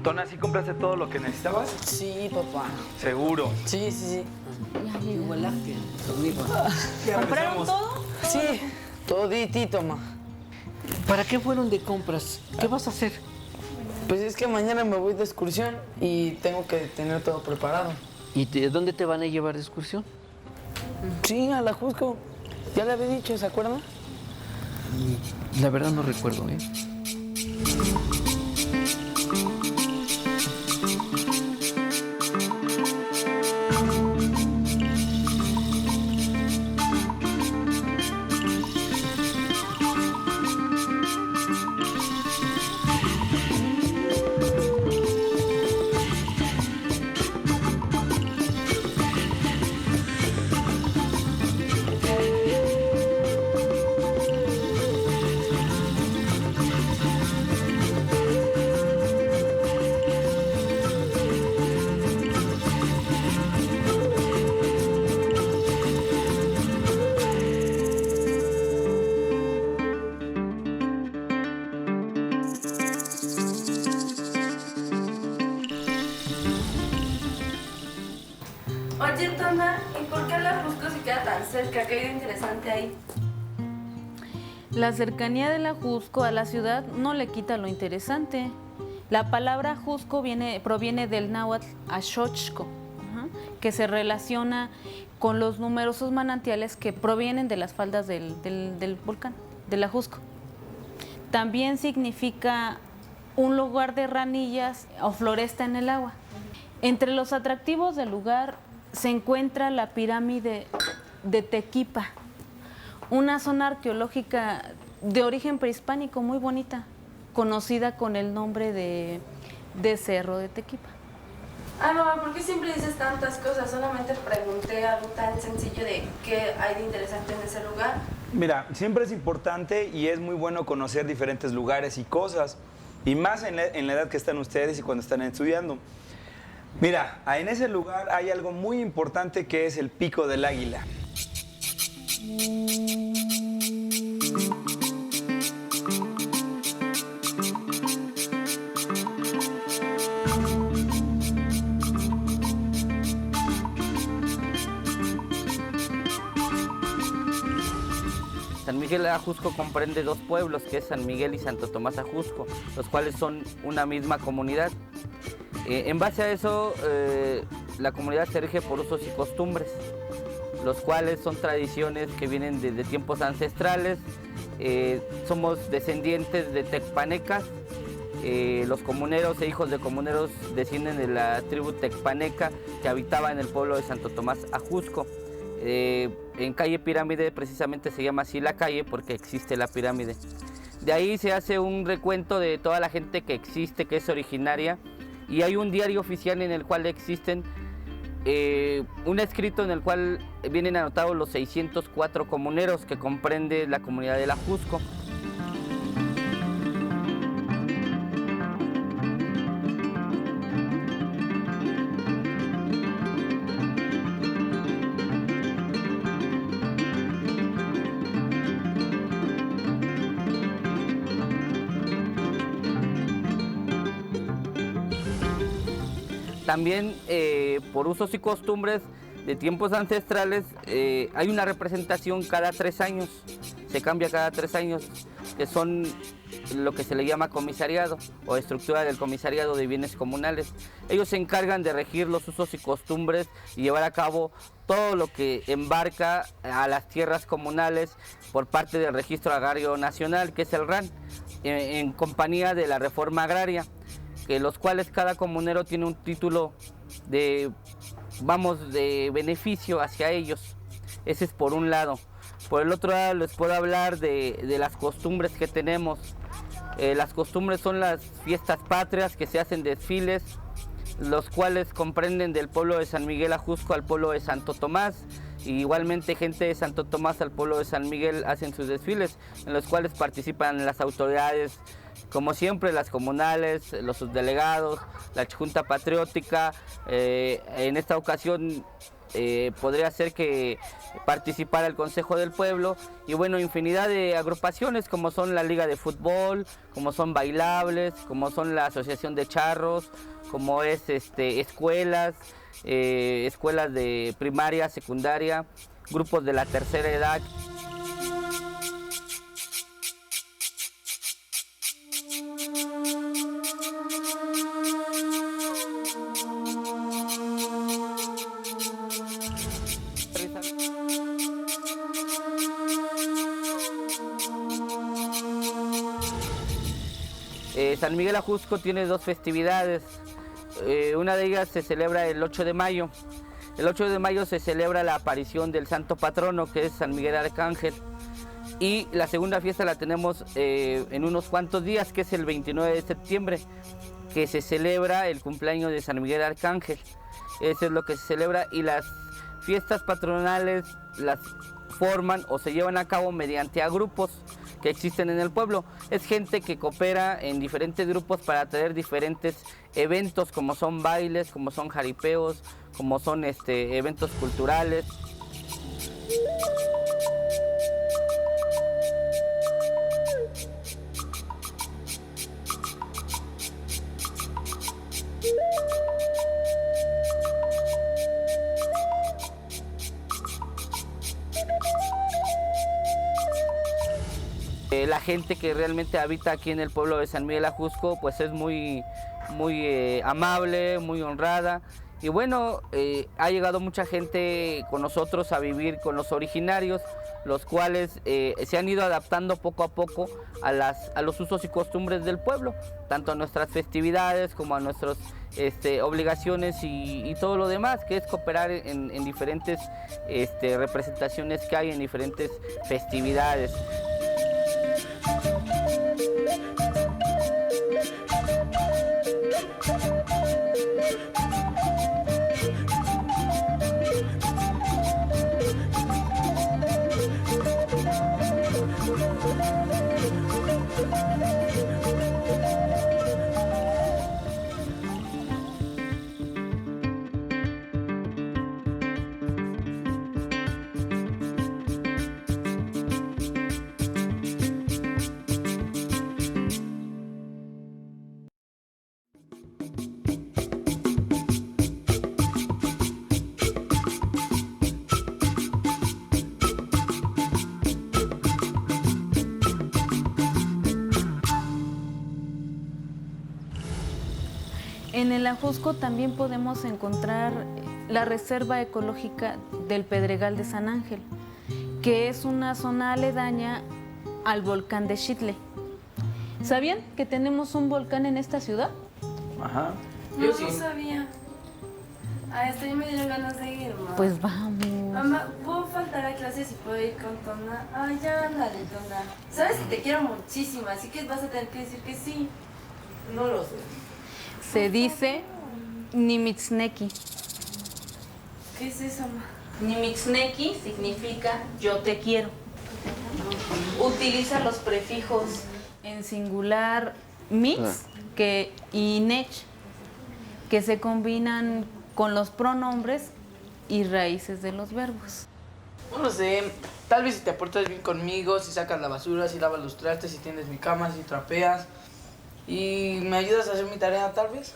Tona, ¿sí compraste todo lo que necesitabas? Sí, papá. Seguro. Sí, sí, sí. ¿Compraron todo? Sí, toditito, ma. ¿Para qué fueron de compras? ¿Qué vas a hacer? Pues es que mañana me voy de excursión y tengo que tener todo preparado. ¿Y dónde te van a llevar de excursión? Sí, a la Jusco. Ya le había dicho, ¿se acuerdan? La verdad no recuerdo, ¿eh? Oye, Tona, ¿y por qué la Jusco se queda tan cerca? ¿Qué hay de interesante ahí? La cercanía de la Jusco a la ciudad no le quita lo interesante. La palabra Jusco proviene del náhuatl Axochco, que se relaciona con los numerosos manantiales que provienen de las faldas del volcán, de la Jusco. También significa un lugar de ranillas o floresta en el agua. Entre los atractivos del lugar se encuentra la pirámide de Tequipa, una zona arqueológica de origen prehispánico muy bonita, conocida con el nombre de Cerro de Tequipa. Ah, mamá, ¿por qué siempre dices tantas cosas? Solamente pregunté algo tan sencillo de qué hay de interesante en ese lugar. Mira, siempre es importante y es muy bueno conocer diferentes lugares y cosas, y más en la edad que están ustedes y cuando están estudiando. Mira, en ese lugar hay algo muy importante que es el Pico del Águila. San Miguel Ajusco comprende dos pueblos, que es San Miguel y Santo Tomás Ajusco, los cuales son una misma comunidad. En base a eso, la comunidad se rige por usos y costumbres, los cuales son tradiciones que vienen desde tiempos ancestrales. Somos descendientes de tecpanecas. Los comuneros e hijos de comuneros descienden de la tribu tecpaneca que habitaba en el pueblo de Santo Tomás Ajusco. En calle Pirámide precisamente se llama así la calle porque existe la pirámide. De ahí se hace un recuento de toda la gente que existe, que es originaria, y hay un diario oficial en el cual existen un escrito en el cual vienen anotados los 604 comuneros que comprende la comunidad de la Jusco. También por usos y costumbres de tiempos ancestrales hay una representación cada 3 años, se cambia cada 3 años, que son lo que se le llama comisariado o estructura del comisariado de bienes comunales. Ellos se encargan de regir los usos y costumbres y llevar a cabo todo lo que embarca a las tierras comunales por parte del Registro Agrario Nacional, que es el RAN, en compañía de la Reforma Agraria, que los cuales cada comunero tiene un título de beneficio hacia ellos. Ese es por un lado. Por el otro lado les puedo hablar de las costumbres que tenemos. Las costumbres son las fiestas patrias, que se hacen desfiles, los cuales comprenden del pueblo de San Miguel Ajusco al pueblo de Santo Tomás. Y igualmente gente de Santo Tomás al pueblo de San Miguel hacen sus desfiles, en los cuales participan las autoridades como siempre, las comunales, los subdelegados, la Junta Patriótica. En esta ocasión podría ser que participara el Consejo del Pueblo y bueno, infinidad de agrupaciones como son la Liga de Fútbol, como son bailables, como son la Asociación de Charros, como es escuelas, escuelas de primaria, secundaria, grupos de la tercera edad. San Miguel Ajusco tiene dos festividades. Una de ellas se celebra el 8 de mayo. El 8 de mayo se celebra la aparición del santo patrono, que es San Miguel Arcángel. Y la segunda fiesta la tenemos en unos cuantos días, que es el 29 de septiembre, que se celebra el cumpleaños de San Miguel Arcángel. Eso es lo que se celebra, y las fiestas patronales las forman o se llevan a cabo mediante a grupos que existen en el pueblo. Es gente que coopera en diferentes grupos para traer diferentes eventos, como son bailes, como son jaripeos, como son eventos culturales. La gente que realmente habita aquí en el pueblo de San Miguel Ajusco pues es muy amable, muy honrada, y bueno, ha llegado mucha gente con nosotros a vivir con los originarios, los cuales se han ido adaptando poco a poco a los usos y costumbres del pueblo, tanto a nuestras festividades como a nuestras obligaciones y todo lo demás, que es cooperar en diferentes representaciones que hay en diferentes festividades. En el Ajusco también podemos encontrar la Reserva Ecológica del Pedregal de San Ángel, que es una zona aledaña al volcán de Xitle. ¿Sabían que tenemos un volcán en esta ciudad? Ajá. Yo sí sabía. A esto ya me dieron ganas de ir, mamá. Pues vamos. Mamá, ¿puedo faltar a clases y puedo ir con Tona? Ay, ya, ándale, Tona. Sabes que te quiero muchísimo, así que vas a tener que decir que sí. No lo sé. Se dice Nimitzneki. ¿Qué es eso, mamá? Nimitzneki significa yo te quiero. Utiliza los prefijos en singular mitz y nech, que se combinan con los pronombres y raíces de los verbos. No sé, tal vez si te portas bien conmigo, si sacas la basura, si lavas los trastes, si tienes mi cama, si trapeas y me ayudas a hacer mi tarea, tal vez.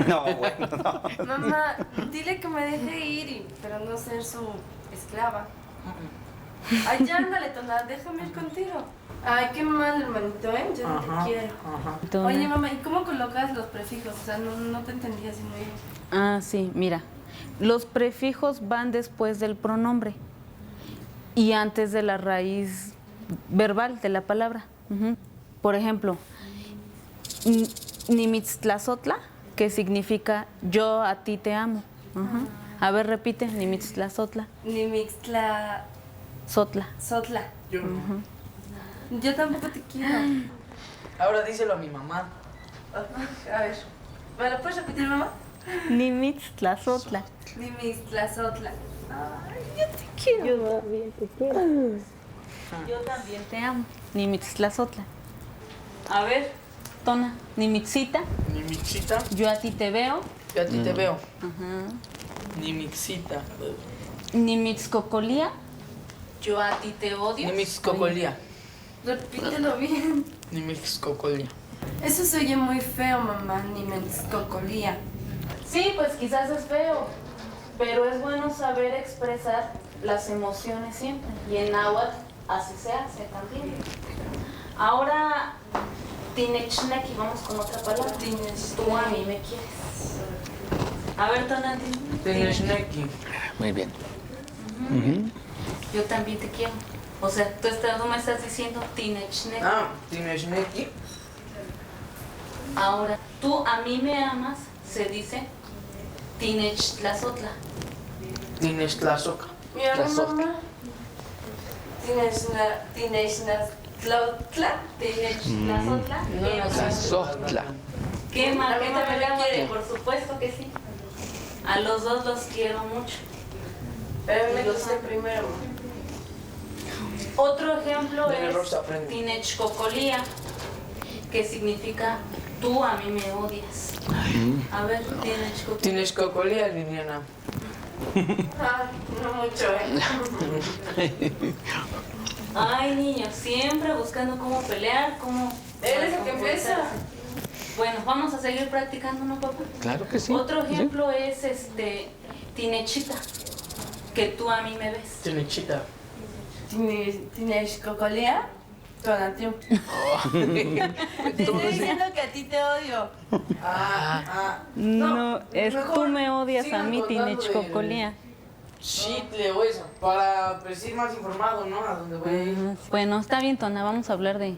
No, bueno, no. Mamá, dile que me deje ir, pero no ser su esclava. Ay, ya, ándale, Tona, déjame ir contigo. Ay, qué mal, hermanito, ¿eh? Yo no te quiero. Ajá. Oye, mamá, ¿y cómo colocas los prefijos? O sea, no te entendí así muy bien. Ah, sí, mira. Los prefijos van después del pronombre y antes de la raíz verbal de la palabra. Por ejemplo, Nimitztlazotla, que significa yo a ti te amo. A ver, repite, Nimitztlazotla. Sotla. Yo. Yo tampoco te quiero. Ahora díselo a mi mamá. A ver, ¿me lo puedes repetir, mamá? Nimitztlazotla. Nimitztlazotla. Ay, yo te quiero. Yo también te quiero. Yo también te amo. Nimitztlazotla. A ver, Tona. Nimixita, Nimixita, yo a ti te veo. yo a ti te veo. Ajá. Nimixita. Nimixcocolía, yo a ti te odio. Nimixcocolía. Repítelo bien. Nimixcocolía. Eso se oye muy feo, mamá, ni me escocolía. Sí, pues quizás es feo, pero es bueno saber expresar las emociones siempre. Y en náhuatl así se hace también. Ahora, tinechneki, vamos con otra palabra. Tú a mí me quieres. A ver, Tonanti. Tinechneki. Muy bien. Yo también te quiero. O sea, tú me estás diciendo tinechneki. Ah, tinechneki. Ahora, tú a mí me amas, se dice tinechtlazotla. Tinechtlazoca. Mira, mamá. Tinechtlazotla. Tlazotla. ¿Qué más? ¿Qué La mamá te me quiere? quiere. Por supuesto que sí. A los dos los quiero mucho. Pero me Los gusta amo. primero, mamá. Otro ejemplo Del error es se aprende. tinechcocolía, que significa tú a mí me odias. A ver, tinechcocolía. Tinechcocolía, Liliana. Ah, no mucho, Ay, niños, siempre buscando cómo pelear, cómo... Él es el que empieza. Bueno, vamos a seguir practicando, ¿no, papá? Claro que sí. Otro ejemplo es tinechita, que tú a mí me ves. Tinechita. ¿Tienes cocolía? Tonatiu. Te estoy diciendo que a ti te odio. No, es mejor tú me odias a sigan mí, contando tinechcocolía. Chitle o eso. Para pues, ir más informado, ¿no? A dónde voy a ir. Bueno, está bien, Tona, vamos a hablar de...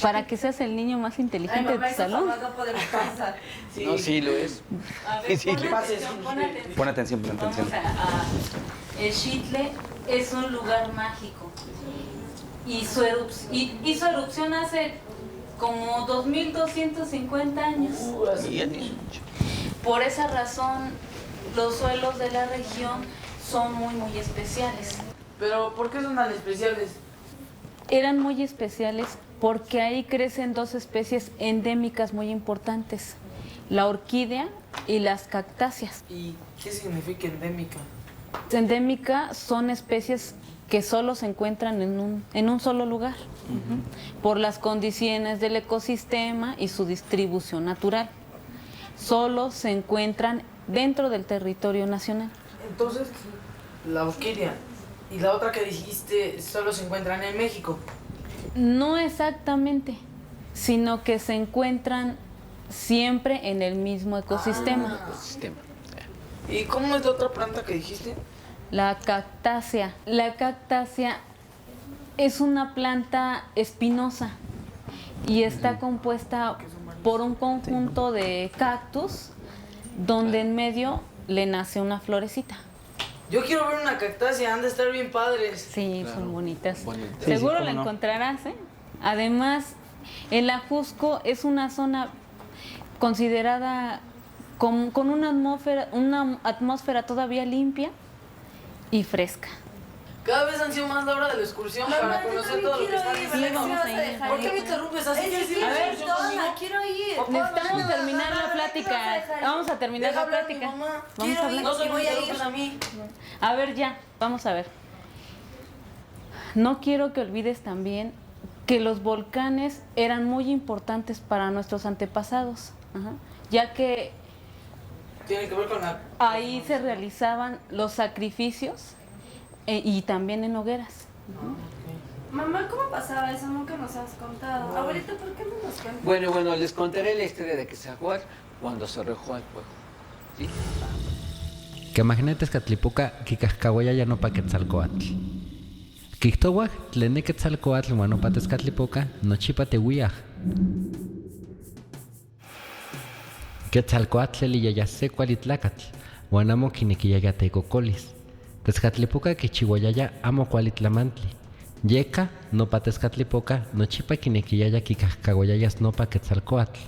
Para que seas el niño más Ay, inteligente de mamá, tu eso salón. jamás no podemos pasar. Sí. No, sí lo es. A ver, Sí, pon le- atención, pon atención. Pon atención, pon atención. El Xitle es un lugar mágico y su erupción hace como 2250 años. Así. Por esa razón, los suelos de la región son muy especiales. Pero, ¿por qué son tan especiales? Eran muy especiales porque ahí crecen dos especies endémicas muy importantes, la orquídea y las cactáceas. ¿Y qué significa endémica? Endémica son especies que solo se encuentran en un solo lugar, por las condiciones del ecosistema y su distribución natural. Solo se encuentran dentro del territorio nacional. Entonces, la orquídea y la otra que dijiste solo se encuentran en México. No exactamente, sino que se encuentran siempre en el mismo ecosistema. Sistema. ¿Y cómo es la otra planta que dijiste? La cactácea. La cactácea es una planta espinosa y está compuesta por un conjunto de cactus donde en medio le nace una florecita. Yo quiero ver una cactácea, han de estar bien padres. Sí, son bonitas. Bonitas. Sí, Seguro sí, la cómo no. encontrarás, ¿eh? Además, el Ajusco es una zona considerada con una atmósfera todavía limpia y fresca. Cada vez han sido más la hora de la excursión para conocer todo lo que están diciendo. ir, vamos a ir. ¿Por qué me interrumpes así? Es que A ver, quiero ir, quiero ir. Necesitamos terminar la plática. Vamos a terminar deja la hablar a mi plática. mamá. Vamos a Quiero hablar. ir. No se me Voy a ir. interrumpes a mí. A ver, ya, vamos a ver. No quiero que olvides también que los volcanes eran muy importantes para nuestros antepasados, ya que Tiene que ver con la... ahí se realizaban los sacrificios y también en hogueras. Mamá, ¿cómo pasaba eso? Nunca nos has contado. Abuelita, ¿por qué no nos cuentas? Bueno, les contaré la historia de Quetzalcóatl cuando se arrojó al fuego. ¿Sí? Quemagnetes-Catlipuca, Kikajkahuaya no pa Quetzalcóatl. Kihtohuaj, tlene Quetzalcóatl, Guanopates Catlipuca, Nochipa Tehuiaj. Quetzalcóatl liyayase cualitlacatl, Guanamo Kinequiyaya Tecocolis. Tezcatlipuca Kichihuayaya Amo Cualitlamantli. Yeca, Nopa Tezcatlipuca, Nochipa Kinequiyaya Kikajkahuayayas Nopa Quetzalcóatl.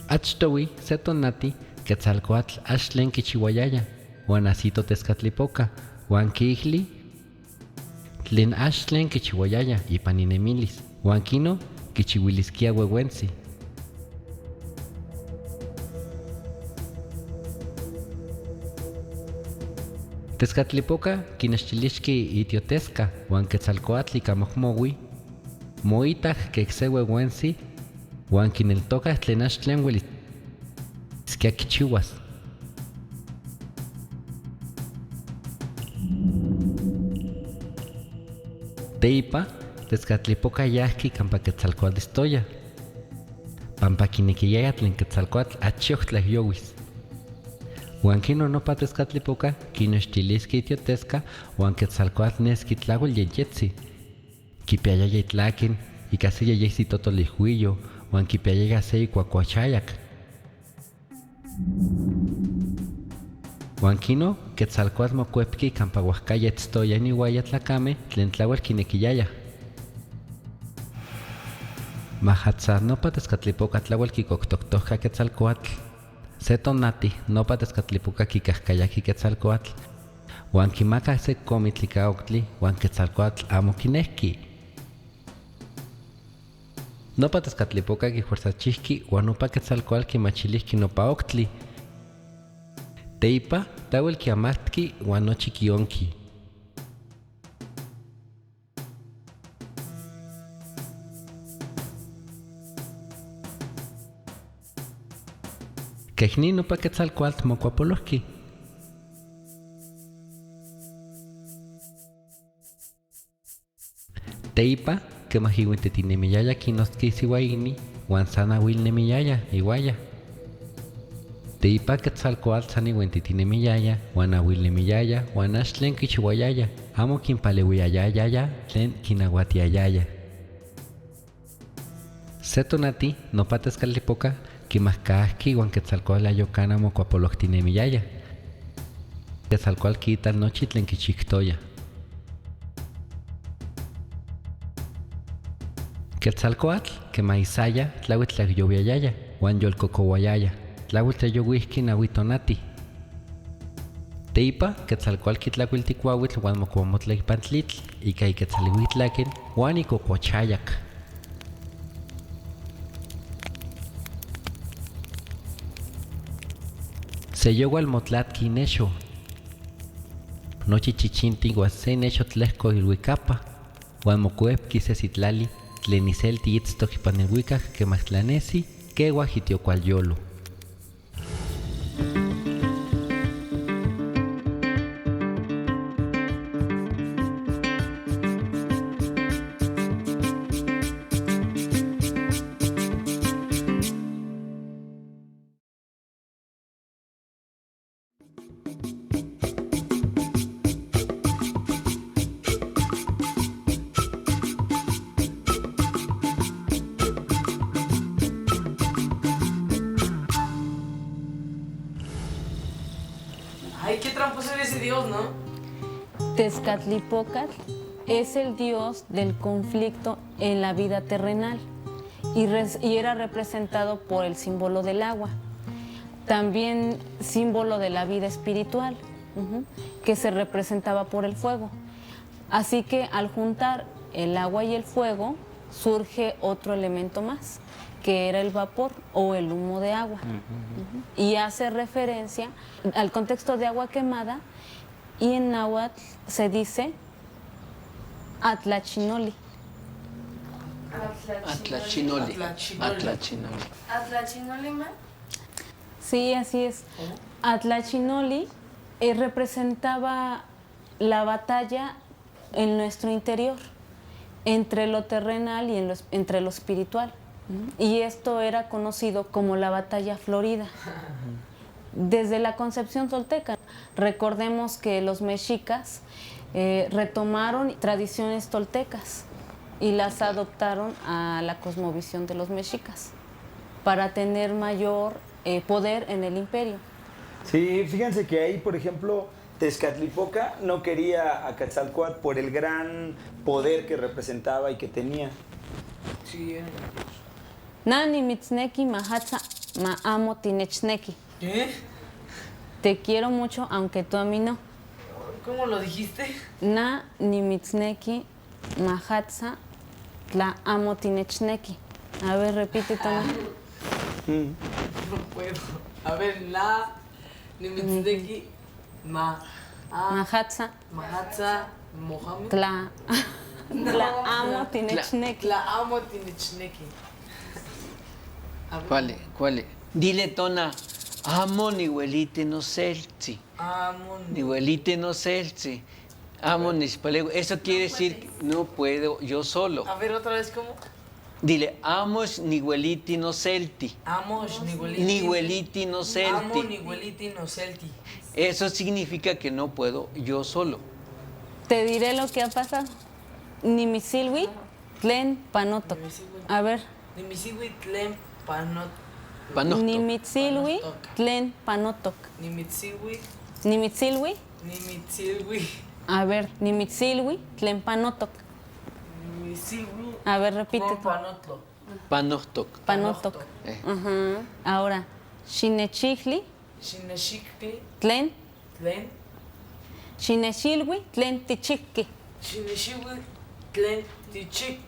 Achtowi, Setonati, Quetzalcóatl, Ashlen Kichihuayaya, Guanacito Tezcatlipoca, Huanquihli, Tlen axtlen kichiuayaya ipan inemilis, uan kino kichiuiliskia ueuentzi. Tezcatlipoca kinextilixki itiotesca uan Quetzalcoatl ika mojmoui, moitaj kekse ueuentzi uan kineltokaj tlen axtlen ueliskia kichiuas. Teipa, Tezcatlipoca yahki kampa Quetzalcoatl istoya. Pampa kinequiyaya tlen Quetzalcoatl achiohtlah yowis. Uan kino nopa Tezcatlipoca kinextiliski itiotesca uan Quetzalcoatl neski tlauel yeyetzi. Kipiayaya itlakin, ikasi yeyesi totolihuillo, uan kipiayaya se ikuakuachayak. Uan kino Quetzalcoatl mokuepki kampa uajkaya itztoya niuaya tlakame tlen tlauel kinequiyaya. Mahatza nopa Tezcatlipoca tlauel kikoktoktokja Quetzalcoatl. Se tonati nopa Tezcatlipoca kikahkayaki Quetzalcoatl. Uan kimaka se komitl ika oktli uan Quetzalcoatl amo kinehki. Nopa Tezcatlipoca kifuerzachihki uan nopa Quetzalcoatl kimachilihki nopa oktli. Teipa tauel kiamatki uan nochi kionki. Kehni nopa Quetzalcoatl mokuapolohki. Teipa kemahiuintetinemiaya kinostki siuaini uan sanauilnemiyaya iuaya. Teipa Quetzalcoatl saniuintetinemiaya uan auilnemiyaya uan axtlen kichiuayaya, amo kinpaleuiyayaya tlen kinauatiayaya. Se tonati nopa Tezcatlipoca kimahkahki uan Quetzalcoatl ayokana mokuapolohtinemiyaya. Quetzalcoatl kiital nochi tlen kichiktoya. Quetzalcoatl kemaisaya tlauel tlayoviayaya uan yolkokouayaya, tlauel tlayowihki naui tonati. Teipa Quetzalcoatl kitlauiltikuauitl uan mokuamotla ipan tlitl ika iketzaliuitlaken uan ikokuachayak. Seyowal motlatki inesho. Nochi chichinti uan se nesho tlehko ilhuicapa uan mokuepki sesitlali tlen iselti itztok ipan ilhuicaj kemahtlanesi keuaj itiokualyolo. Ay, qué tramposo era ese dios, ¿no? Tezcatlipoca es el dios del conflicto en la vida terrenal y era representado por el símbolo del agua, también símbolo de la vida espiritual, que se representaba por el fuego. Así que al juntar el agua y el fuego surge otro elemento más, que era el vapor o el humo de agua. Y hace referencia al contexto de agua quemada, y en náhuatl se dice Atlachinoli. Atlachinoli. ¿Atlachinoli, ma? Sí, así es. Atlachinoli representaba la batalla en nuestro interior, entre lo terrenal y entre lo espiritual. Y esto era conocido como la batalla florida. Desde la concepción tolteca, recordemos que los mexicas retomaron tradiciones toltecas y las adoptaron a la cosmovisión de los mexicas para tener mayor poder en el imperio. Sí, fíjense que ahí, por ejemplo, Tezcatlipoca no quería a Quetzalcoatl por el gran poder que representaba y que tenía. Sí, Nani mitzneki mahatza ma amo tinechneki. ¿Qué? Te quiero mucho, aunque tú a mí no. ¿Cómo lo dijiste? Na nimitzneki mahatsa tla amo tinechneki. A ver, repite, Tona. No puedo. A ver, la nimitzdeki Mahatsa mahatsa Mohamed. tla amo tinechneki. La amo tinechneki. A ver. ¿Cuál es? Dile, Tona, amo nihuelite no seltzi. Amo Nihuelite no seltzi. Amo nispalego. Eso quiere decir que no puedo yo solo. A ver, otra vez, ¿cómo? Dile, amos nihueliti no selti. Amo nihueliti. Nihueliti no Amo selti. nihueliti no selti. Eso significa que no puedo yo solo. Te diré lo que ha pasado. Nimisilwi tlen panotok. A ver. Nimisiwi tlen panot. Panochto. Nimitsilwi tlen panotok. Nimitsiwi. Nimitsilwi. Nimitsilwi. A ver, nimitsilwi tlen panotok. Nimisiwi. A ver, repite. Tlen panotlo. Panochtok. Panotok. Ajá. Ahora, shinechihli Shineshikti. tlen. Tlen. Shinechilwi tlen tichikki. Shineshiwi tlen tichik.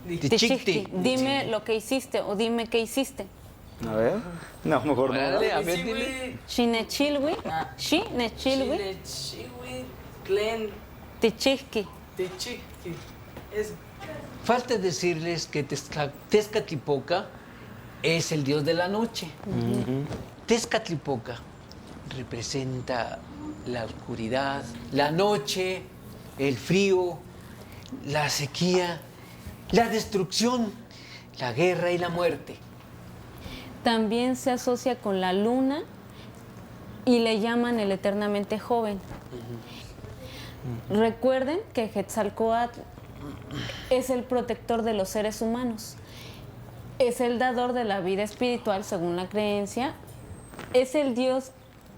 Tichikki. Dime lo que hiciste o dime qué hiciste. A ver. No, mejor no. Órale, a ver, dile. Shinechilwi. Shinechilwi Shineshiwi tlen tichikki. tichikti. Es Falta decirles que Tezcatlipoca es el dios de la noche. Tezcatlipoca representa la oscuridad, la noche, el frío, la sequía, la destrucción, la guerra y la muerte. También se asocia con la luna y le llaman el eternamente joven. Recuerden que Quetzalcóatl es el protector de los seres humanos. Es el dador de la vida espiritual según la creencia. Es el Dios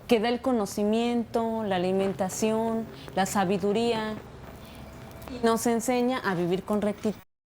que da el conocimiento, la alimentación, la sabiduría y nos enseña a vivir con rectitud.